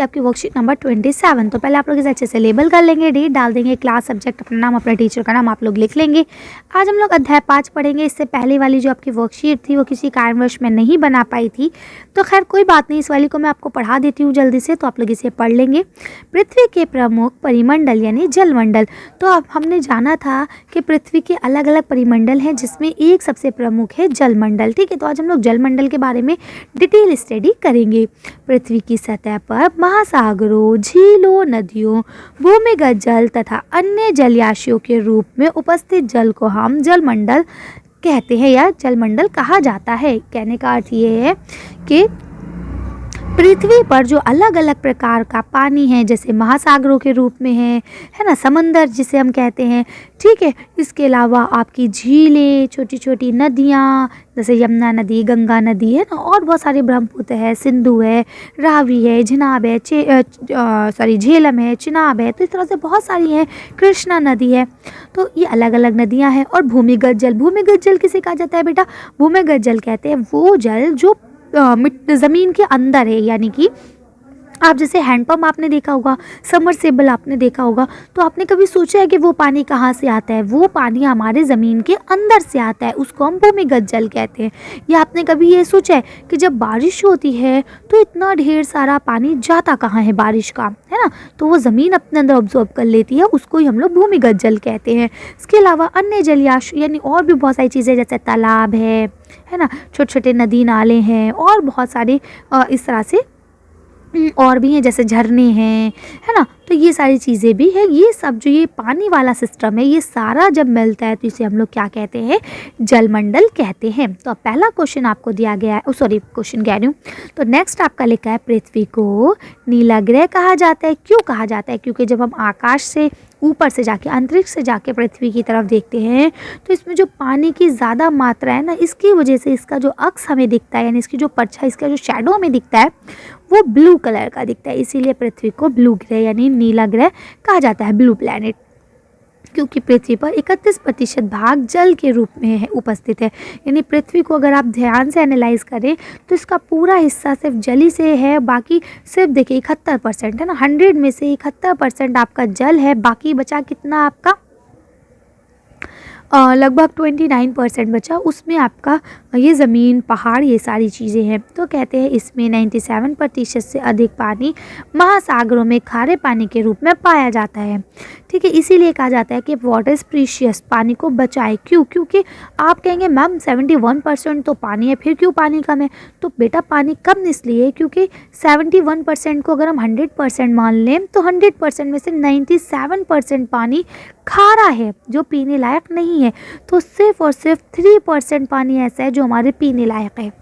है आपकी worksheet number 27। तो पहले आप लोग इसे अच्छे से लेबल कर लेंगे, डेट डाल देंगे, क्लास, सब्जेक्ट, अपना नाम, अपने टीचर का नाम आप लोग लिख लेंगे। आज हम लोग अध्याय 5 पढ़ेंगे। इससे पहले वाली जो आपकी वर्कशीट थी वो किसी कारणवश में नहीं बना पाई थी, तो खैर कोई बात नहीं, इस वाली को मैं आपको पढ़ा देती हूँ जल्दी से, तो आप लोग इसे पढ़ लेंगे। पृथ्वी के प्रमुख परिमंडल यानी जलमंडल। तो अब हमने जाना था कि पृथ्वी के अलग अलग परिमंडल हैं, जिसमें एक सबसे प्रमुख है जलमंडल। ठीक है, तो आज हम लोग जलमंडल के बारे में डिटेल स्टडी करेंगे। पृथ्वी की सतह पर महासागरों, झीलों, नदियों, भूमिगत जल तथा अन्य जलयाशियों के रूप में उपस्थित जल को हम जलमंडल कहते हैं या जलमंडल कहा जाता है। कहने का अर्थ ये है कि पृथ्वी पर जो अलग अलग प्रकार का पानी है, जैसे महासागरों के रूप में है ना, समंदर जिसे हम कहते हैं, ठीक है। इसके अलावा आपकी झीलें, छोटी छोटी नदियाँ जैसे यमुना नदी, गंगा नदी है ना, और बहुत सारे, ब्रह्मपुत्र है, सिंधु है, रावी है, झनाब है, झेलम है, चिनाब है, तो इस तरह से बहुत सारी हैं, कृष्णा नदी है। तो ये अलग अलग नदियाँ हैं। और भूमिगत जल, भूमिगत जल किसे कहा जाता है बेटा? भूमिगत जल कहते हैं वो जल जो ज़मीन के अंदर है, यानी कि आप जैसे हैंडपम्प आपने देखा होगा, समरसेबल आपने देखा होगा, तो आपने कभी सोचा है कि वो पानी कहाँ से आता है? वो पानी हमारे ज़मीन के अंदर से आता है, उसको हम भूमिगत जल कहते हैं। या आपने कभी ये सोचा है कि जब बारिश होती है तो इतना ढेर सारा पानी जाता कहाँ है बारिश का, है ना, तो वो ज़मीन अपने अंदर ऑब्जॉर्ब कर लेती है, उसको ही हम लोग भूमिगत जल कहते हैं। इसके अलावा अन्य जलयाश यानी और भी बहुत सारी चीज़ें, जैसे तालाब है ना, छोटे छोटे नदी नाले हैं, और बहुत सारे इस तरह से और भी हैं, जैसे झरने हैं, है ना, तो ये सारी चीज़ें भी हैं। ये सब जो ये पानी वाला सिस्टम है, ये सारा जब मिलता है तो इसे हम लोग क्या कहते हैं? जलमंडल कहते हैं। तो अब पहला क्वेश्चन आपको दिया गया है, क्वेश्चन कह रही हूँ। तो नेक्स्ट आपका लिखा है, पृथ्वी को नीला ग्रह कहा जाता है। क्यों कहा जाता है? क्योंकि जब हम आकाश से ऊपर से जाके, अंतरिक्ष से जाके पृथ्वी की तरफ देखते हैं तो इसमें जो पानी की ज़्यादा मात्रा है ना, इसकी वजह से इसका जो अक्स हमें दिखता है, यानी इसकी जो परछाई, इसका जो शैडो हमें दिखता है, वो ब्लू कलर का दिखता है। इसीलिए पृथ्वी को ब्लू ग्रह यानी नीला ग्रह कहा जाता है, ब्लू प्लैनेट। क्योंकि पृथ्वी पर 31% भाग जल के रूप में है, उपस्थित है। यानी पृथ्वी को अगर आप ध्यान से एनालाइज करें तो इसका पूरा हिस्सा सिर्फ जल से है, बाकी सिर्फ देखिए 71% है ना, 100 में से 71% आपका जल है, बाकी बचा कितना आपका? लगभग 29% बचा, उसमें आपका ये ज़मीन, पहाड़, ये सारी चीज़ें हैं। तो कहते हैं इसमें 97% से अधिक पानी महासागरों में खारे पानी के रूप में पाया जाता है। ठीक है, इसीलिए कहा जाता है कि वाटर इज़ प्रीशियस, पानी को बचाए। क्यों? क्योंकि आप कहेंगे मैम 71% तो पानी है, फिर क्यों पानी कम है? तो बेटा पानी कम इसलिए क्योंकि 71% को अगर हम 100% मान लें तो 100% में से 97% पानी खारा है, जो पीने लायक नहीं है। तो सिर्फ और सिर्फ 3% पानी ऐसा है जो हमारे पीने लायक है।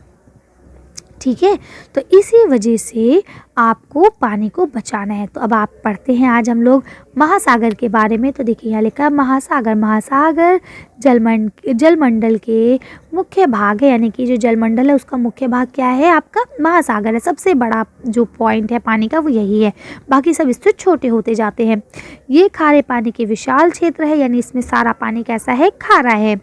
ठीक है, तो इसी वजह से आपको पानी को बचाना है। तो अब आप पढ़ते हैं आज हम लोग महासागर के बारे में। तो देखिए यहाँ लिखा है महासागर। महासागर जलमंडल के मुख्य भाग है, यानी कि जो जलमंडल है उसका मुख्य भाग क्या है? आपका महासागर है। सबसे बड़ा जो पॉइंट है पानी का वो यही है, बाकी सब इससे छोटे होते जाते हैं। ये खारे पानी के विशाल क्षेत्र है, यानी इसमें सारा पानी कैसा है? खारा है।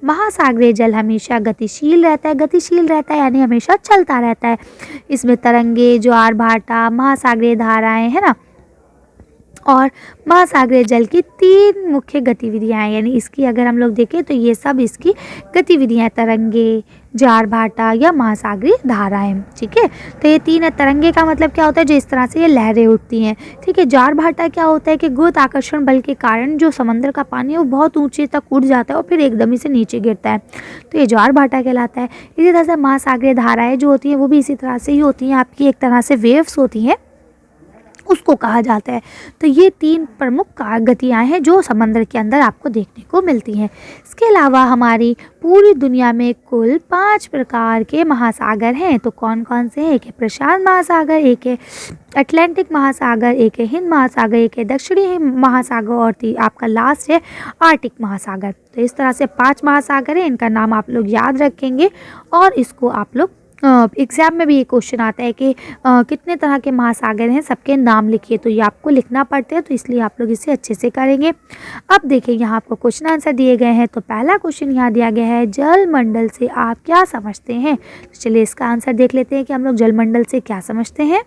महासागरीय जल हमेशा गतिशील रहता है। गतिशील रहता है यानी हमेशा चलता रहता है। इसमें तरंगे, ज्वार भाटा, महासागरीय धाराएं, है ना, और महासागरीय जल की 3 मुख्य गतिविधियां हैं। यानी इसकी अगर हम लोग देखें तो ये सब इसकी गतिविधियां, तरंगे, ज्वार भाटा या महासागरीय धाराएं। ठीक है, तो ये 3 है। तरंगे का मतलब क्या होता है? जो इस तरह से ये लहरें उठती हैं। ठीक है, ज्वार भाटा क्या होता है कि गुरुत्वाकर्षण बल के कारण जो समंदर का पानी है वो बहुत ऊंचे तक उड़ जाता है और फिर एकदम ही से नीचे गिरता है, तो ये ज्वार भाटा कहलाता है। इसी तरह से महासागरीय धाराएं जो होती हैं वो भी इसी तरह से ही होती हैं, आपकी एक तरह से वेव्स होती हैं, उसको कहा जाता है। तो ये 3 प्रमुख गतियाँ हैं जो समंदर के अंदर आपको देखने को मिलती हैं। इसके अलावा हमारी पूरी दुनिया में कुल 5 प्रकार के महासागर हैं। तो कौन कौन से हैं? एक है प्रशांत महासागर, एक है अटलांटिक महासागर, एक है हिंद महासागर, एक है दक्षिणी महासागर, और आपका लास्ट है आर्कटिक महासागर। तो इस तरह से 5 महासागर हैं, इनका नाम आप लोग याद रखेंगे। और इसको आप लोग एग्ज़ाम में भी ये क्वेश्चन आता है कि कितने तरह के महासागर हैं, सबके नाम लिखिए। तो ये आपको लिखना पड़ते हैं, तो इसलिए आप लोग इसे अच्छे से करेंगे। अब देखिए यहाँ आपको क्वेश्चन आंसर दिए गए हैं। तो पहला क्वेश्चन यहाँ दिया गया है, जलमंडल से आप क्या समझते हैं? तो चलिए इसका आंसर देख लेते हैं कि हम लोग जलमंडल से क्या समझते हैं।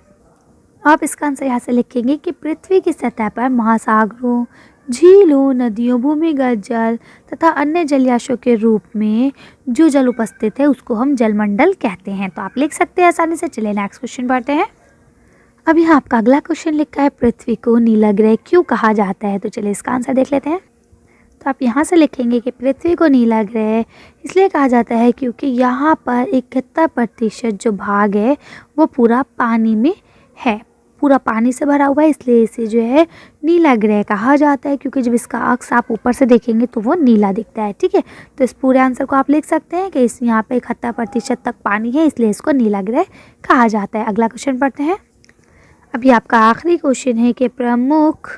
आप इसका आंसर यहाँ से लिखेंगे कि पृथ्वी की सतह पर महासागरों, झीलों, नदियों, भूमिगत जल तथा अन्य जलीयाशों के रूप में जो जल उपस्थित है उसको हम जलमंडल कहते हैं। तो आप लिख सकते हैं आसानी से। चलिए नेक्स्ट क्वेश्चन पढ़ते हैं। अब यहाँ आपका अगला क्वेश्चन लिखा है पृथ्वी को नीला ग्रह क्यों कहा जाता है। तो चलिए इसका आंसर देख लेते हैं। तो आप यहाँ से लिखेंगे कि पृथ्वी को नीला ग्रह इसलिए कहा जाता है क्योंकि यहाँ पर 71% जो भाग है वो पूरा पानी में है, पूरा पानी से भरा हुआ है, इसलिए इसे जो है नीला ग्रह कहा जाता है। क्योंकि जब इसका अक्स आप ऊपर से देखेंगे तो वो नीला दिखता है। ठीक है, तो इस पूरे आंसर को आप लिख सकते हैं कि इस यहाँ पे 71% तक पानी है, इसलिए इसको नीला ग्रह कहा जाता है। अगला क्वेश्चन पढ़ते हैं। अभी आपका आखिरी क्वेश्चन है कि प्रमुख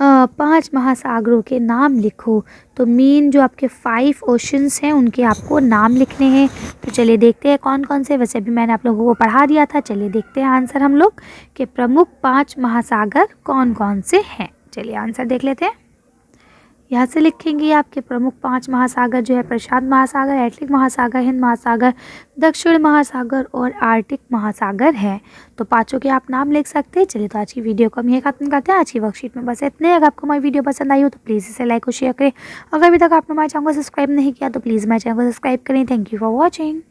5 महासागरों के नाम लिखो। तो मेन जो आपके 5 ओशंस हैं उनके आपको नाम लिखने हैं। तो चलिए देखते हैं कौन कौन से। वैसे भी मैंने आप लोगों को पढ़ा दिया था। चलिए देखते हैं आंसर हम लोग कि प्रमुख 5 महासागर कौन कौन से हैं। चलिए आंसर देख लेते हैं। यहाँ से लिखेंगे आपके प्रमुख 5 महासागर जो है प्रशांत महासागर, एटलिक महासागर, हिंद महासागर, दक्षिण महासागर और आर्कटिक महासागर है। तो पांचों के आप नाम लिख सकते हैं। चलिए तो आज की वीडियो को हम ये खत्म करते हैं। आज की वर्कशीट में बस इतने। अगर आपको हमारी वीडियो पसंद आई हो तो प्लीज़ इसे लाइक और शेयर करें। अगर अभी तक आपने हमारे चैनल को सब्सक्राइब नहीं किया तो प्लीज़ हमारे चैनल को सब्सक्राइब करें। Thank you for watching.